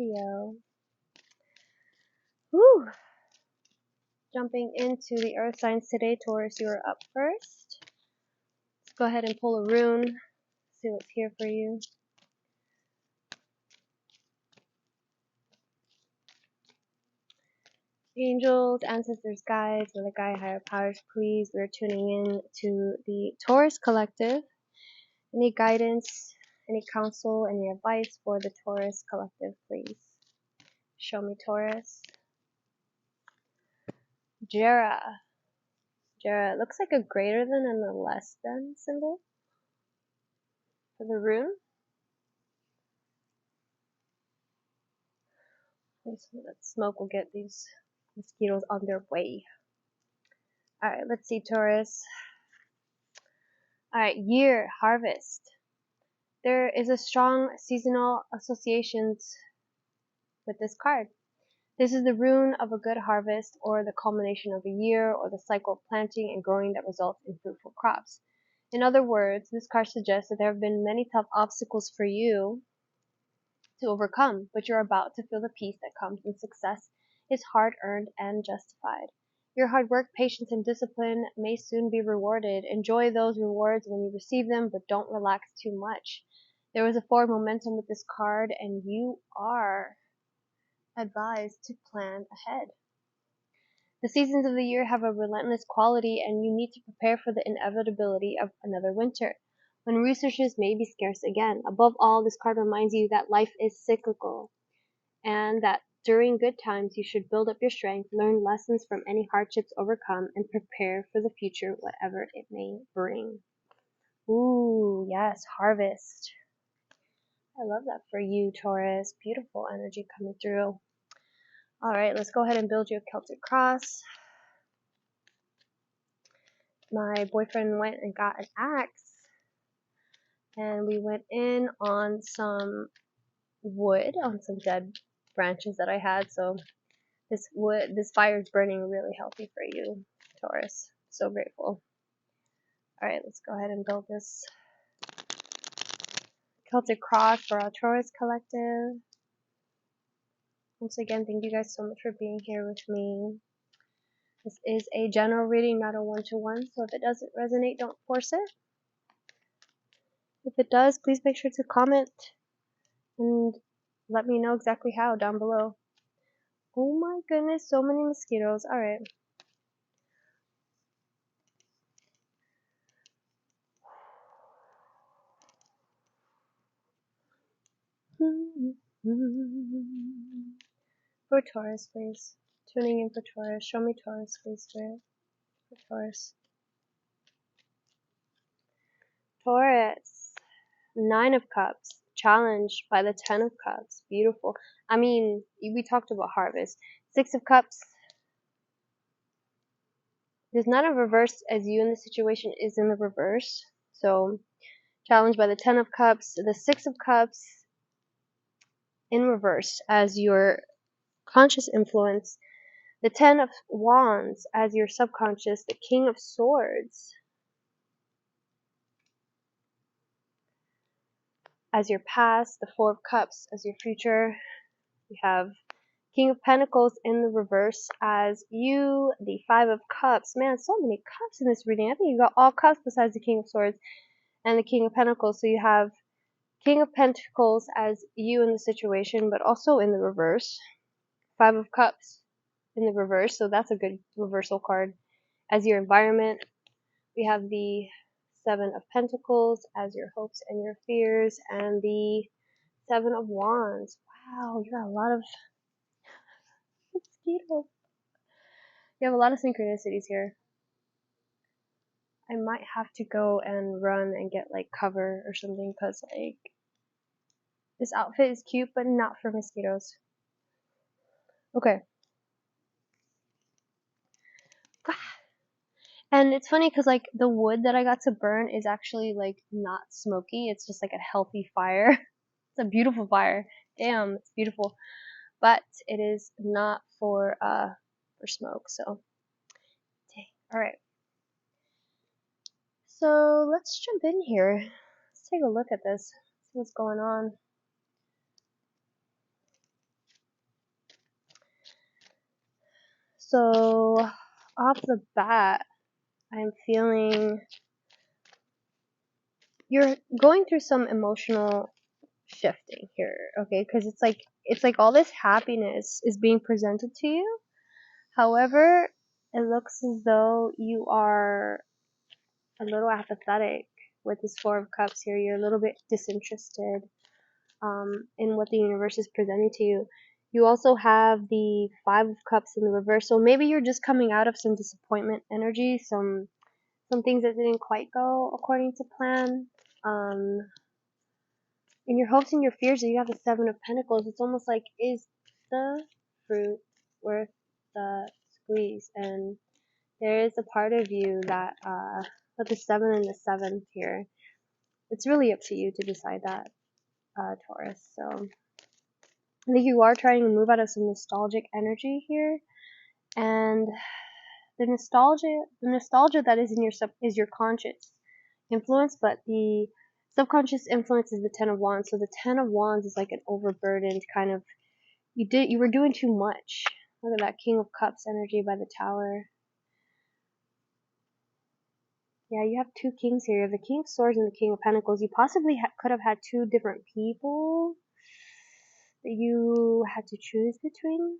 video. Woo! Jumping into the earth signs today, Taurus, you are up first. Let's go ahead and pull a rune, see what's here for you. Angels, ancestors, guides, or the guide higher powers, please. We're tuning in to the Taurus collective. Any guidance, any counsel, any advice for the Taurus collective, please. Show me, Taurus. Jera. Jera, it looks like a greater than and a less than symbol for the rune. Some of that smoke will get these mosquitoes on their way. Alright, let's see, Taurus. Alright, year, harvest. There is a strong seasonal associations with this card. This is the rune of a good harvest, or the culmination of a year, or the cycle of planting and growing that results in fruitful crops. In other words, this card suggests that there have been many tough obstacles for you to overcome, but you're about to feel the peace that comes when success is hard-earned and justified. Your hard work, patience, and discipline may soon be rewarded. Enjoy those rewards when you receive them, but don't relax too much. There was a forward momentum with this card, and you are advised to plan ahead. The seasons of the year have a relentless quality, and you need to prepare for the inevitability of another winter, when resources may be scarce again. Above all, this card reminds you that life is cyclical, and that during good times you should build up your strength, learn lessons from any hardships overcome, and prepare for the future, whatever it may bring. Ooh, yes, harvest. I love that for you, Taurus. Beautiful energy coming through. Alright, let's go ahead and build you a Celtic cross. My boyfriend went and got an axe, and we went in on some wood, on some dead branches that I had, so this fire is burning really healthy for you, Taurus. So grateful. Alright, let's go ahead and build this Celtic cross for our Taurus collective. Once again, thank you guys so much for being here with me. This is a general reading, not a one-to-one, so if it doesn't resonate, don't force it. If it does, please make sure to comment and let me know exactly how down below. Oh my goodness, so many mosquitoes. Alright. For Taurus, please. Tuning in for Taurus. Show me Taurus, please, Spirit. For Taurus. Taurus. 9 of Cups. Challenged by the 10 of Cups. Beautiful. I mean, we talked about harvest. 6 of Cups. There's not a reverse, as you in the situation is in the reverse. So, challenged by the 10 of Cups. The 6 of Cups in reverse as your conscious influence. The 10 of Wands as your subconscious. The King of Swords as your past. The 4 of Cups as your future. We have King of Pentacles in the reverse as you. The 5 of Cups. Man, so many cups in this reading. I think you got all cups besides the King of Swords and the King of Pentacles. So you have King of Pentacles as you in the situation, but also in the reverse. 5 of Cups in the reverse, so that's a good reversal card. As your environment, we have the 7 of Pentacles as your hopes and your fears, and the 7 of Wands. Wow, you got a lot of mosquitoes. You have a lot of synchronicities here. I might have to go and run and get like cover or something, because like this outfit is cute but not for mosquitoes. Okay. And it's funny because like the wood that I got to burn is actually like not smoky. It's just like a healthy fire. It's a beautiful fire. Damn, it's beautiful. But it is not for smoke. So, dang. All right. So let's jump in here. Let's take a look at this. See what's going on. So, off the bat, I'm feeling you're going through some emotional shifting here, okay? Because it's like all this happiness is being presented to you. However, it looks as though you are a little apathetic with this Four of Cups here. You're a little bit disinterested in what the universe is presenting to you. You also have the Five of Cups in the reverse, so maybe you're just coming out of some disappointment energy, some things that didn't quite go according to plan. In your hopes and your fears, you have the Seven of Pentacles. It's almost like, is the fruit worth the squeeze? And there is a part of you that, with the 7 and the 7 here, it's really up to you to decide that, Taurus. So I think you are trying to move out of some nostalgic energy here, and the nostalgia that is in your is your conscious influence, but the subconscious influence is the Ten of Wands. So the Ten of Wands is like an overburdened kind of, you were doing too much. Look at that King of Cups energy by the Tower. Yeah, you have two kings here. You have the King of Swords and the King of Pentacles. You possibly could have had two different people that you had to choose between.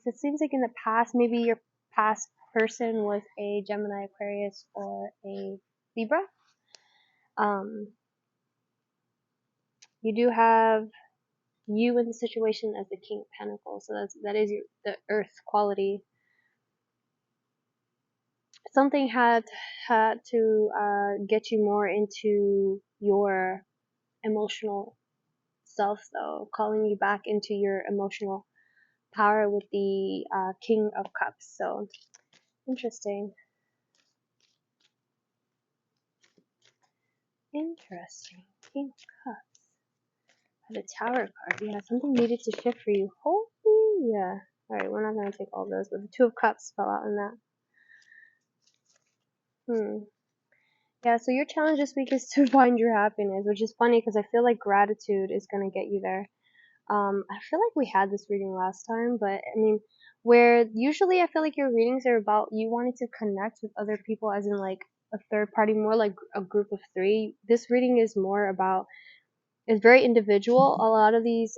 Because it seems like in the past, maybe your past person was a Gemini, Aquarius, or a Libra. You do have you in the situation as the King of Pentacles, so that is the Earth quality. Something had to get you more into your emotional self, though, calling you back into your emotional power with the King of Cups. So interesting. Interesting. King of Cups. The Tower card. Yeah, something needed to shift for you. Holy yeah. Alright, we're not gonna take all those, but the Two of Cups fell out in that. Yeah, so your challenge this week is to find your happiness, which is funny because I feel like gratitude is gonna get you there. I feel like we had this reading last time, but I mean, where usually I feel like your readings are about you wanting to connect with other people, as in like a third party, more like a group of three. This reading is more about, it's very individual. A lot of these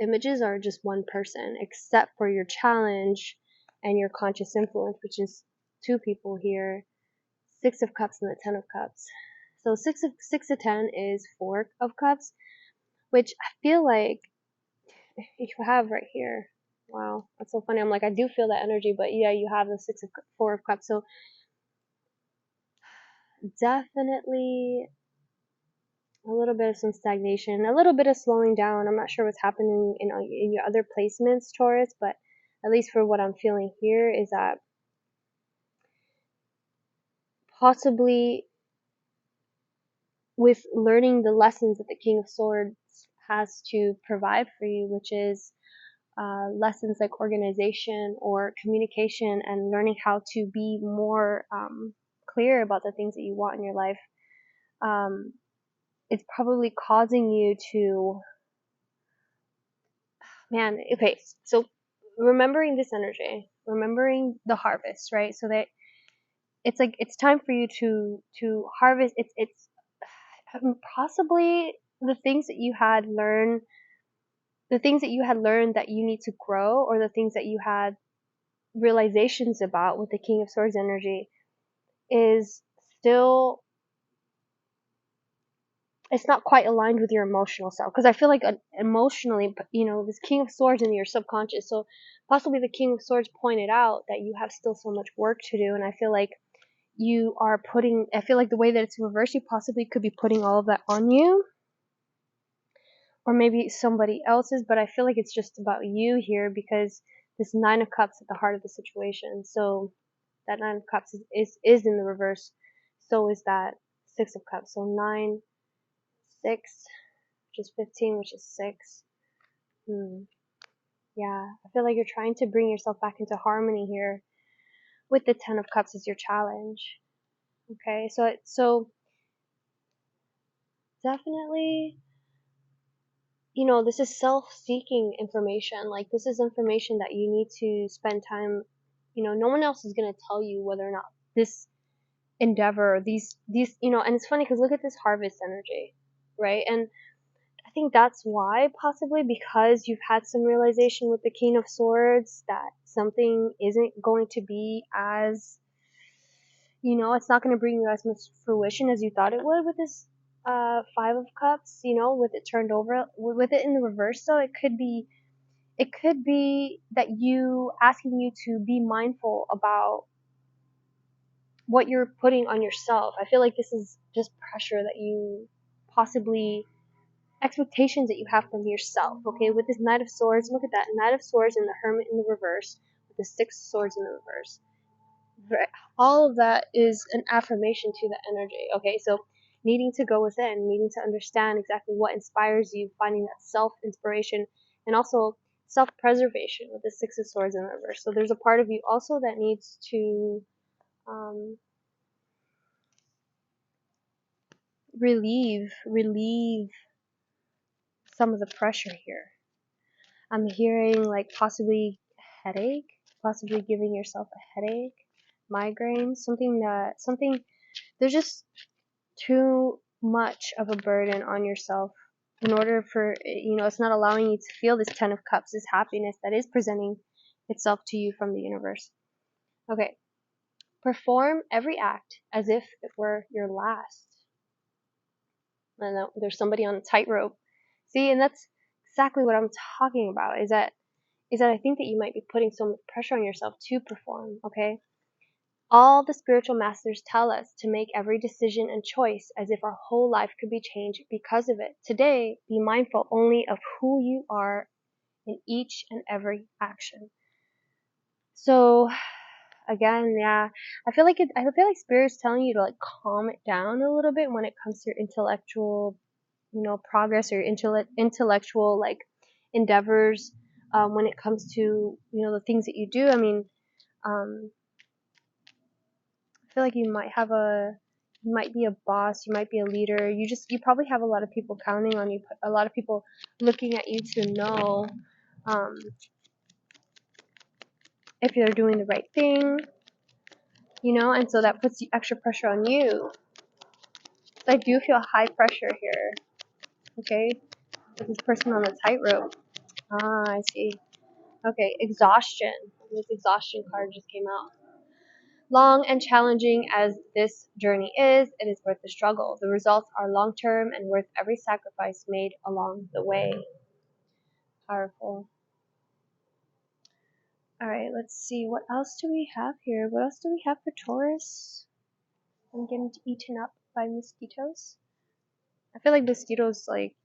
images are just one person, except for your challenge and your conscious influence, which is two people here. Six of Cups and the Ten of Cups. So six of 10 is Four of Cups, which I feel like you have right here. Wow, that's so funny. I'm like, I do feel that energy, but yeah, you have the Four of Cups. So definitely a little bit of some stagnation, a little bit of slowing down. I'm not sure what's happening in your other placements, Taurus, but at least for what I'm feeling here is that possibly with learning the lessons that the King of Swords has to provide for you, which is lessons like organization or communication and learning how to be more clear about the things that you want in your life. It's probably causing you to, man, okay, so remembering this energy, remembering the harvest, right? So that it's like it's time for you to harvest. It's possibly the things that you had learned, that you need to grow, or the things that you had realizations about with the King of Swords energy is still, it's not quite aligned with your emotional self, because I feel like emotionally, this King of Swords in your subconscious, so possibly the King of Swords pointed out that you have still so much work to do, and I feel like I feel like the way that it's reversed, you possibly could be putting all of that on you, or maybe somebody else's, but I feel like it's just about you here, because this Nine of Cups at the heart of the situation. So that Nine of Cups is in the reverse. So is that Six of Cups. So 9, 6, which is 15, which is 6. Yeah, I feel like you're trying to bring yourself back into harmony here with the Ten of Cups as your challenge. Okay, so definitely you know, this is self-seeking information. Like, this is information that you need to spend time, you know, no one else is going to tell you whether or not this endeavor, these, you know, and it's funny because look at this harvest energy, right? And I think that's why, possibly because you've had some realization with the King of Swords that something isn't going to be as, you know, it's not going to bring you as much fruition as you thought it would with this Five of Cups, you know, with it turned over, with it in the reverse. So it could be that you asking you to be mindful about what you're putting on yourself. I feel like this is just pressure that you possibly, expectations that you have from yourself. Okay, with this Knight of Swords, look at that Knight of Swords and the Hermit in the reverse, with the Six of Swords in the reverse. Right. All of that is an affirmation to the energy. Okay, so needing to go within, needing to understand exactly what inspires you, finding that self inspiration, and also self preservation with the Six of Swords in the reverse. So there's a part of you also that needs to um, relieve some of the pressure here. I'm hearing like possibly headache, possibly giving yourself a headache, migraine, something. There's just too much of a burden on yourself in order for, you know, it's not allowing you to feel this Ten of Cups, this happiness that is presenting itself to you from the universe. Okay, perform every act as if it were your last. I know there's somebody on a tightrope. See, and that's exactly what I'm talking about. Is that I think that you might be putting so much pressure on yourself to perform. Okay. All the spiritual masters tell us to make every decision and choice as if our whole life could be changed because of it. Today, be mindful only of who you are in each and every action. So, again, yeah, I feel like Spirit's telling you to like calm it down a little bit when it comes to your intellectual, you know, progress or intellectual like endeavors. When it comes to, you know, the things that you do. I mean, I feel like you might be a boss, you might be a leader. You probably have a lot of people counting on you, a lot of people looking at you to know um, if you're doing the right thing, you know, and so that puts extra pressure on you. So I do feel high pressure here, okay, with this person on the tightrope. Ah, I see. Okay, exhaustion. This exhaustion card just came out. Long and challenging as this journey is, it is worth the struggle. The results are long-term and worth every sacrifice made along the way. Powerful. Alright, let's see. What else do we have here? What else do we have for Taurus? I'm getting eaten up by mosquitoes. I feel like mosquitoes, like,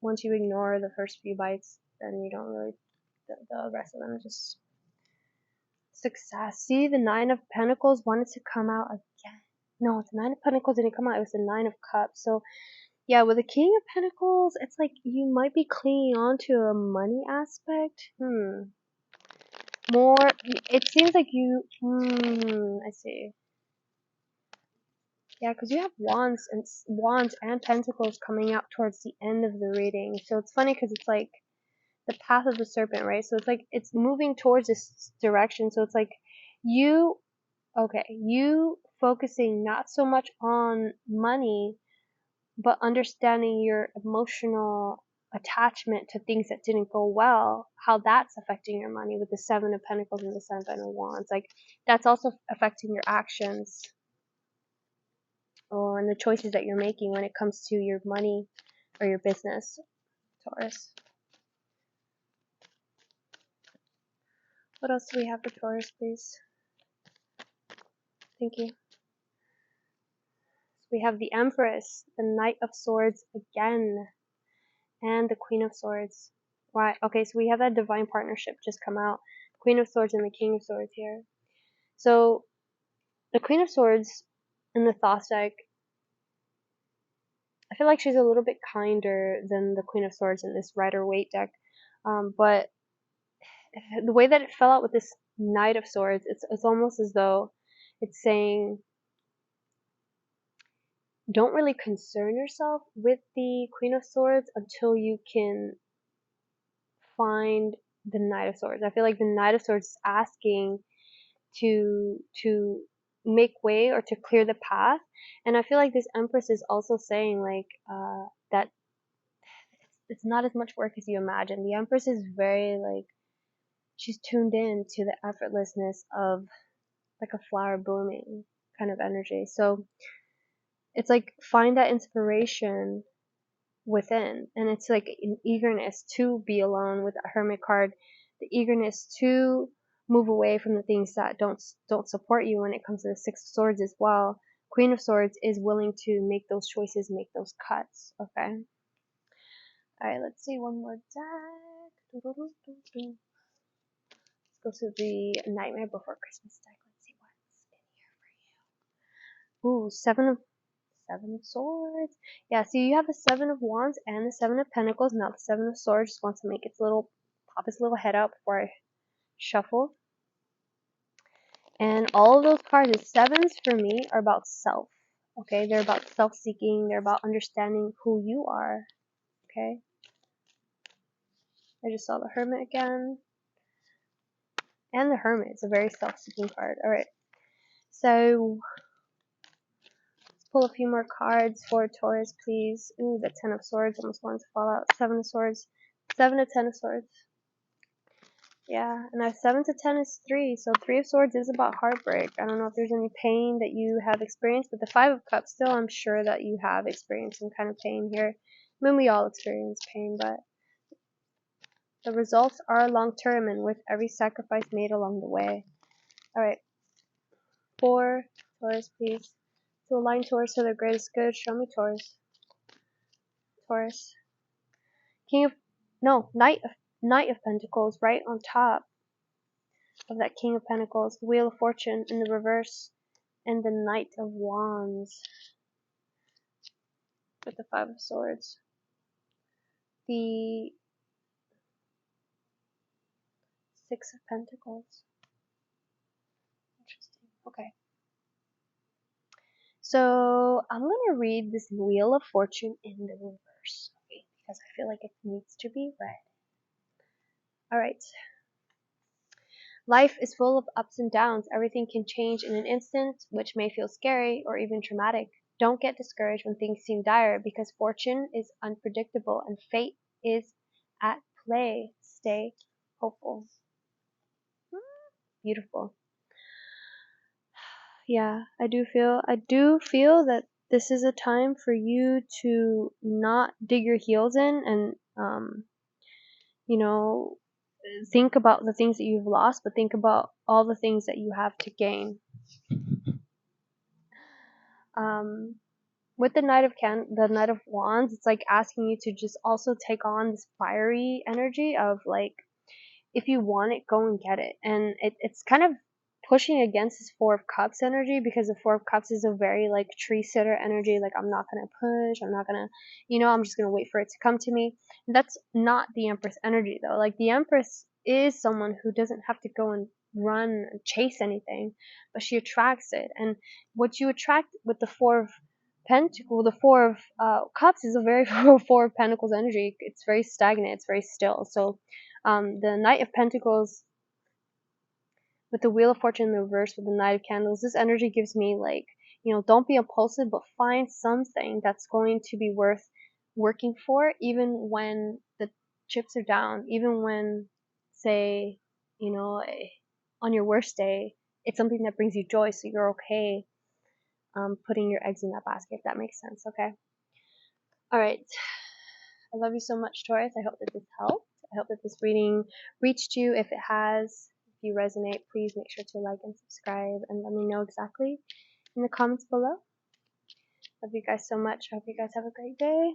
once you ignore the first few bites, then you don't really, the rest of them just success. See, the Nine of Pentacles wanted to come out again. No, the Nine of Pentacles didn't come out. It was the Nine of Cups. So, yeah, with the King of Pentacles, it's like you might be clinging on to a money aspect. More, it seems like you, I see. Yeah, because you have wands and pentacles coming out towards the end of the reading. So it's funny because it's like the path of the serpent, right? So it's like it's moving towards this direction. So it's like you focusing not so much on money, but understanding your emotional attachment to things that didn't go well, how that's affecting your money with the Seven of Pentacles and the Seven of Wands. Like, that's also affecting your actions and the choices that you're making when it comes to your money or your business, Taurus. What else do we have for Taurus, please? Thank you. We have the Empress, the Knight of Swords again, and the Queen of Swords. Why? Okay, so we have that divine partnership just come out. Queen of Swords and the King of Swords here. So the Queen of Swords in the Thoth deck, I feel like she's a little bit kinder than the Queen of Swords in this Rider-Waite deck. But the way that it fell out with this Knight of Swords, it's almost as though it's saying don't really concern yourself with the Queen of Swords until you can find the Knight of Swords. I feel like the Knight of Swords is asking to make way or to clear the path, and I feel like this Empress is also saying like that it's not as much work as you imagine. The Empress is very like, she's tuned in to the effortlessness of like a flower blooming kind of energy. So it's like find that inspiration within, and it's like an eagerness to be alone with a Hermit card, the eagerness to move away from the things that don't support you. When it comes to the Six of Swords as well, Queen of Swords is willing to make those choices, make those cuts. Okay, all right, let's see one more deck. Let's go to the Nightmare Before Christmas deck. Let's see what's in here for you. Ooh, Seven of Swords. Yeah, so you have the Seven of Wands and the Seven of Pentacles. Now the Seven of Swords just wants to make pop its little head out before I shuffle. And all of those cards, the sevens for me, are about self. Okay, they're about self-seeking. They're about understanding who you are. Okay. I just saw the Hermit again. And the Hermit. It's a very self-seeking card. Alright. So let's pull a few more cards for Taurus, please. Ooh, the Ten of Swords almost wanted to fall out. Seven of Swords. Seven of Ten of Swords. Yeah, and our 7 to 10 is 3, so 3 of Swords is about heartbreak. I don't know if there's any pain that you have experienced, but the 5 of Cups, still I'm sure that you have experienced some kind of pain here. I mean, we all experience pain, but the results are long-term and with every sacrifice made along the way. Alright, 4, Taurus, please. To align Taurus to their greatest good, show me Taurus. Taurus. Knight of Pentacles right on top of that King of Pentacles, Wheel of Fortune in the reverse, and the Knight of Wands with the Five of Swords. The Six of Pentacles. Interesting. Okay. So I'm going to read this Wheel of Fortune in the reverse, okay, because I feel like it needs to be read. Alright. Life is full of ups and downs. Everything can change in an instant, which may feel scary or even traumatic. Don't get discouraged when things seem dire, because fortune is unpredictable and fate is at play. Stay hopeful. Beautiful. Yeah, I do feel that this is a time for you to not dig your heels in and think about the things that you've lost, but think about all the things that you have to gain. With the Knight of Wands, it's like asking you to just also take on this fiery energy of like, if you want it, go and get it. And it's kind of pushing against this Four of Cups energy, because the Four of Cups is a very like tree sitter energy. Like, I'm not going to push. I'm not going to, I'm just going to wait for it to come to me. And that's not the Empress energy though. Like, the Empress is someone who doesn't have to go and run and chase anything, but she attracts it. And what you attract with the Four of Cups is a very Four of Pentacles energy. It's very stagnant. It's very still. So the Knight of Pentacles with the Wheel of Fortune in the reverse with the Knight of Candles, this energy gives me like, don't be impulsive, but find something that's going to be worth working for, even when the chips are down, even when, say, on your worst day, it's something that brings you joy, so you're okay putting your eggs in that basket, if that makes sense. Okay. All right. I love you so much, Taurus. I hope that this helped. I hope that this reading reached you. If it has, if you resonate, please make sure to like and subscribe and let me know exactly in the comments below. Love you guys so much. I hope you guys have a great day.